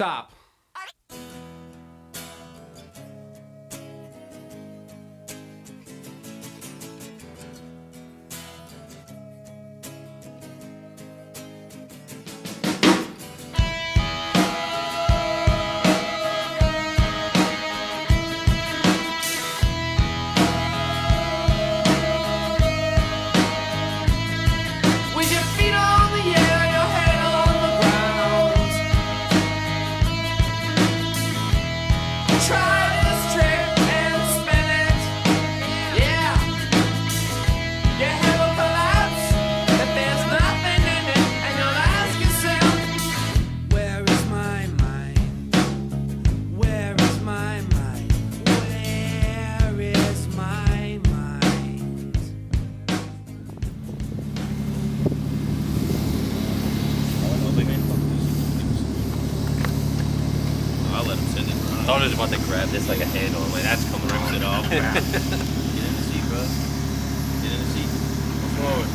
Stop. I was about to grab this like a handle. I'm like, that's coming rips it off. Get in the seat, bro. Get in the seat. Forward.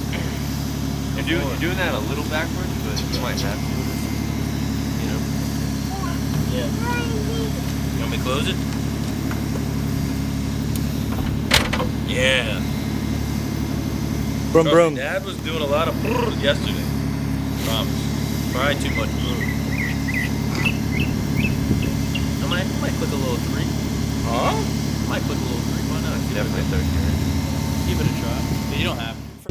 You're doing that a little backwards, but you might have to. You know? Yeah. You want me to close it? Yeah. Brum brum. Dad was doing a lot of yesterday. Promise. Probably too much. I might click a little 3. Huh? Might click a little 3. Why not? Definitely a 30. Give it a try. But you don't have to.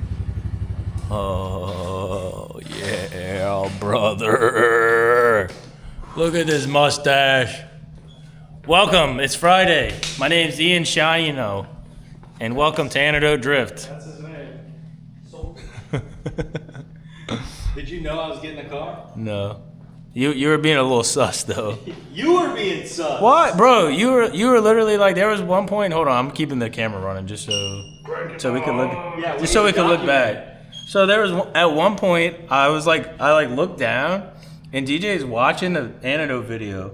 Oh, yeah, brother. Look at this mustache. Welcome. It's Friday. My name's Ian Shiano, and welcome to Antidotetv. That's his name. Did you know I was getting a car? No. You were being a little sus though. You were being sus. What, bro? You were literally like, there was one point. Hold on, I'm keeping the camera running just so we could look. Yeah, just so we could look back. So there was at one point I looked down and DJ's watching the Antidote video,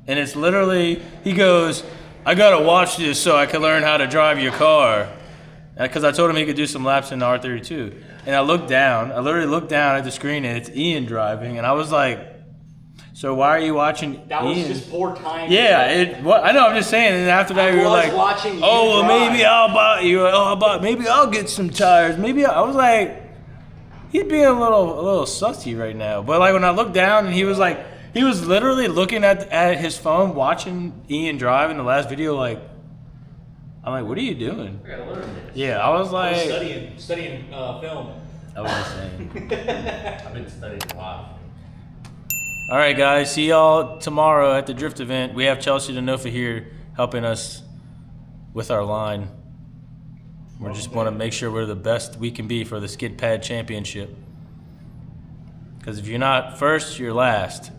and it's literally he goes, "I gotta watch this so I can learn how to drive your car," because I told him he could do some laps in the R32. And I literally looked down at the screen and it's Ian driving, and I was like, so why are you watching That was Ian? just poor timing. Yeah, I know. I'm just saying. And after that, you were like, watching you "Oh, well, drive. maybe I'll buy." You were like, "Oh, maybe I'll get some tires." I was like, he's being a little sussy right now. But like when I looked down, and he was literally looking at his phone, watching Ian drive in the last video. Like, I'm like, "What are you doing?" I gotta learn this. Yeah, I was like, studying film. I was just saying. I've been studying a lot. All right, guys. See y'all tomorrow at the Drift event. We have Chelsea Denofa here helping us with our line. We just want to make sure we're the best we can be for the Skid Pad Championship. Because if you're not first, you're last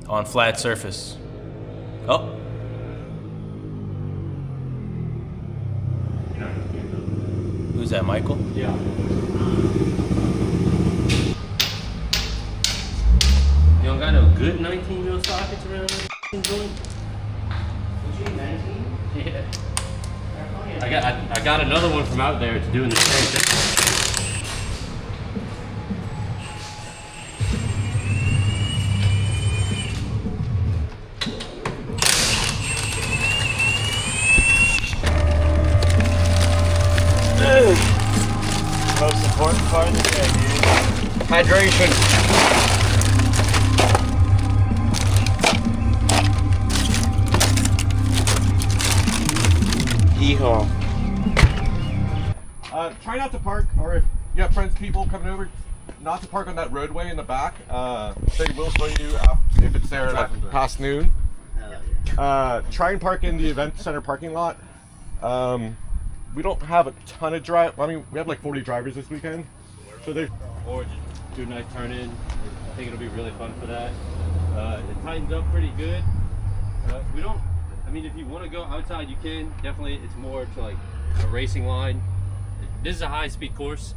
on flat surface. Oh. Who's that, Michael? Yeah. You don't got no good 19 mil sockets around that joint? Was you 19? Yeah. I got another one from out there. It's doing the same thing. Most important part of the day, dude. Hydration. Yeehaw. Try not to park, or if you have friends, people coming over, not to park on that roadway in the back. They will show you if it's there like past noon. Try and park in the event center parking lot. We don't have a ton of we have like 40 drivers this weekend. So they Or just do a nice turn in. I think it'll be really fun for that. It tightens up pretty good. If you want to go outside, you can. Definitely, it's more to like a racing line. This is a high-speed course,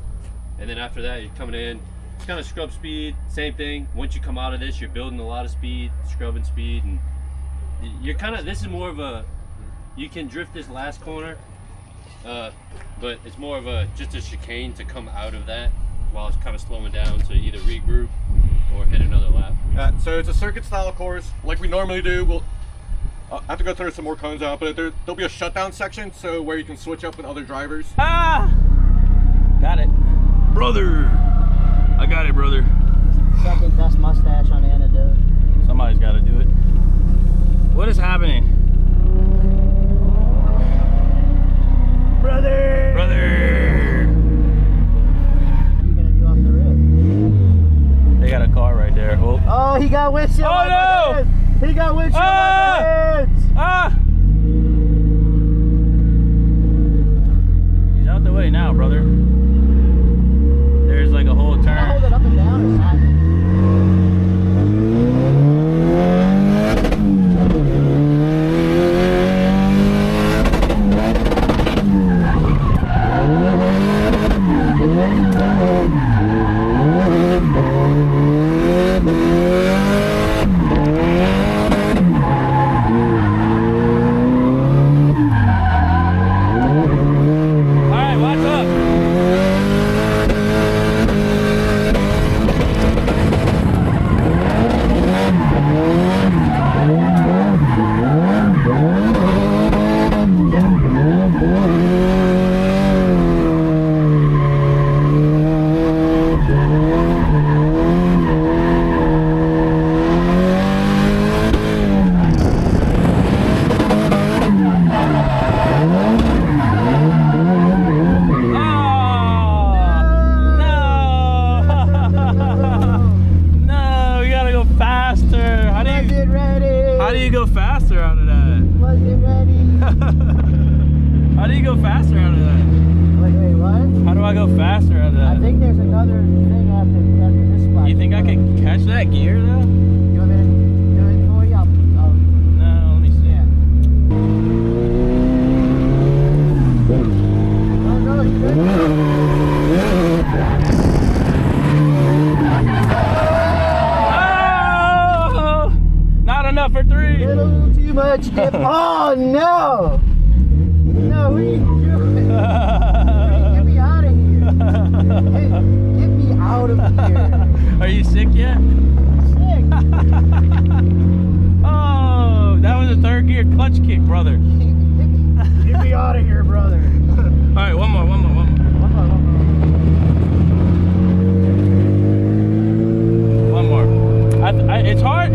and then after that, you're coming in. It's kind of scrub speed, same thing. Once you come out of this, you're building a lot of speed, scrubbing speed, and you're this is more of a, you can drift this last corner, but it's more of just a chicane to come out of that while it's kind of slowing down to either regroup or hit another lap? So it's a circuit style course, like we normally do. We'll have to go through some more cones out, but there'll be a shutdown section, so where you can switch up with other drivers. Ah! Got it. Brother! I got it, brother. Second best mustache on Antidote. Somebody's got to do it. What is happening? Brother! Brother! What are you gonna do off the rip? They got a car right there. Oh, Oh, he got windshield. Oh, no! He got windshield. Ah! Ah! He's out the way now, brother. There's like a whole Hold turn. it up and down or something. All right, watch up. No, we gotta go faster. How do Wasn't ready. you go faster out of that? Wasn't ready. How do you go faster out of that? Wait, what? How do I go faster out of that? I think there's another thing after this spot. You think I can catch that gear though? You want me to do it for you? I'll No, let me see. yeah. No, you good? Oh! Not enough for 3. Little too much dip. Oh no! No, what are you doing? Get me out of here! Get me out of here! Are you sick yet? Sick! Oh, that was a 3rd gear clutch kick, brother. Get me out of here, brother! All right, one more. One more. One more.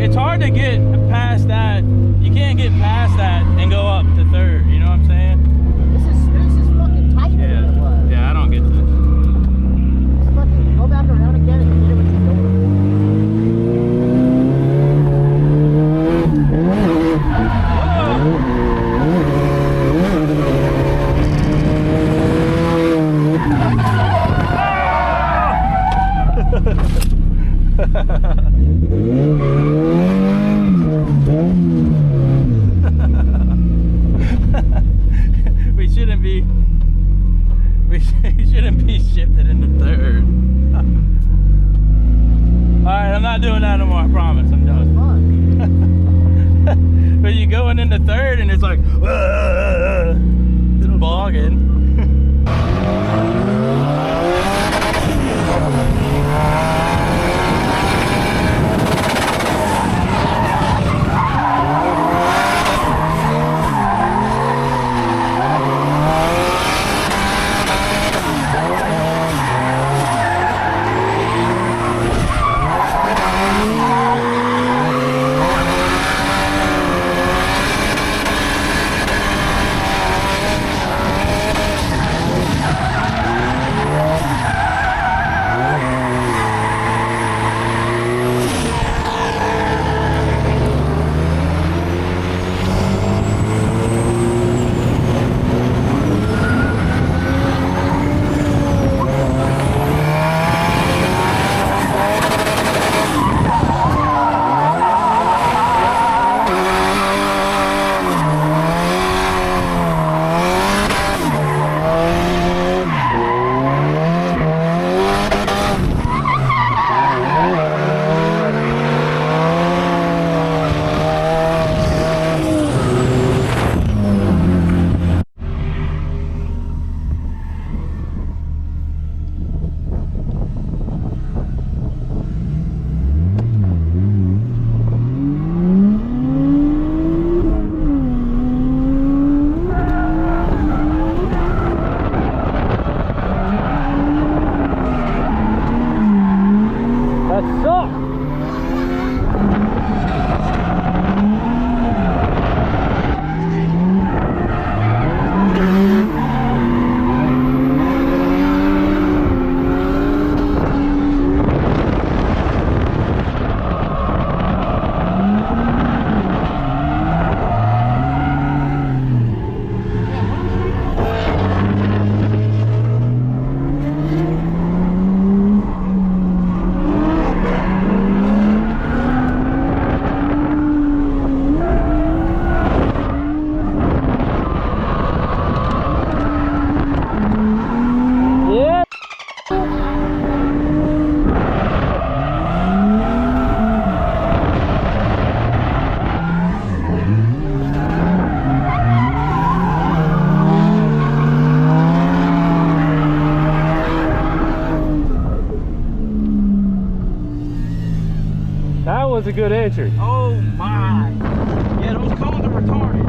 It's hard to get past that. You can't get past that and go up to 3rd. You know what I'm saying? This is fucking tighter than it was. Yeah, I don't get this. Just fucking go back around again and get it what you're we shouldn't be shifted into 3rd. Alright, I'm not doing that no more, I promise. I'm done. fun. But you going into 3rd and it's like it's bogging. a good entry. Oh my. Yeah, those cones are retarded.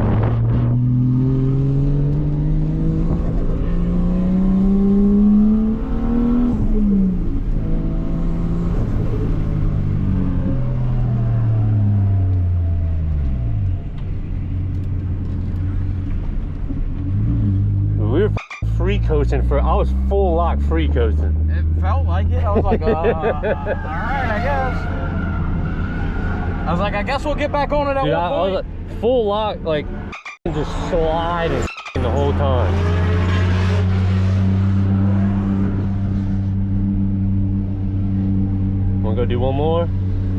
We were free coasting I was full lock free coasting. It felt like it. I was like, all right, I guess. I was like, I guess we'll get back on it at Dude, one I was point. like, full lock, like just sliding the whole time. Wanna go do one more?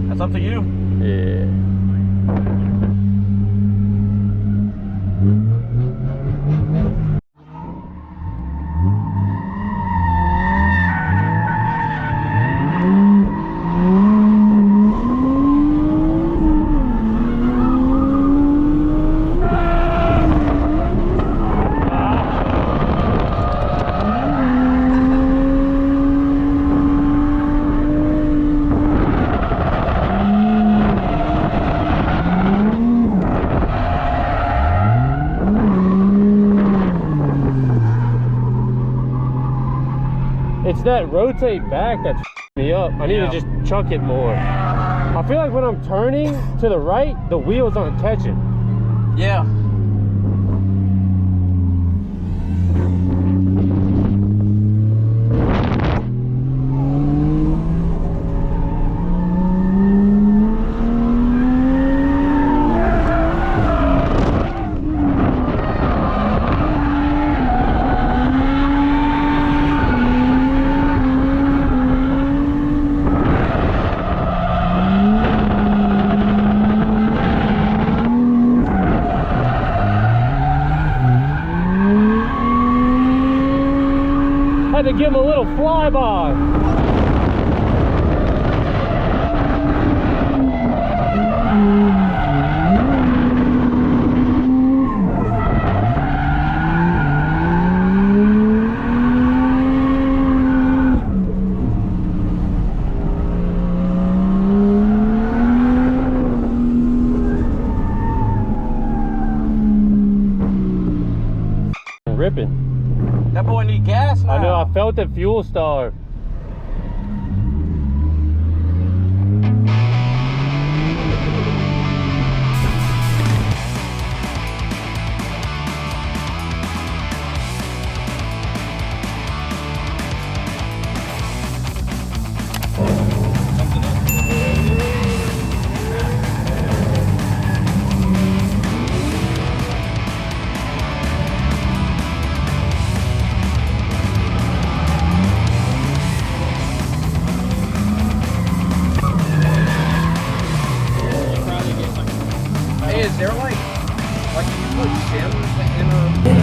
That's up to you. Yeah. It's that rotate back that's me up. I need to just chuck it more. I feel like when I'm turning to the right, the wheels aren't catching. Yeah. Had to give him a little flyby. Ripping. That boy need gas now. I know, I felt it fuel starve. Hey, is there like you put Sims in a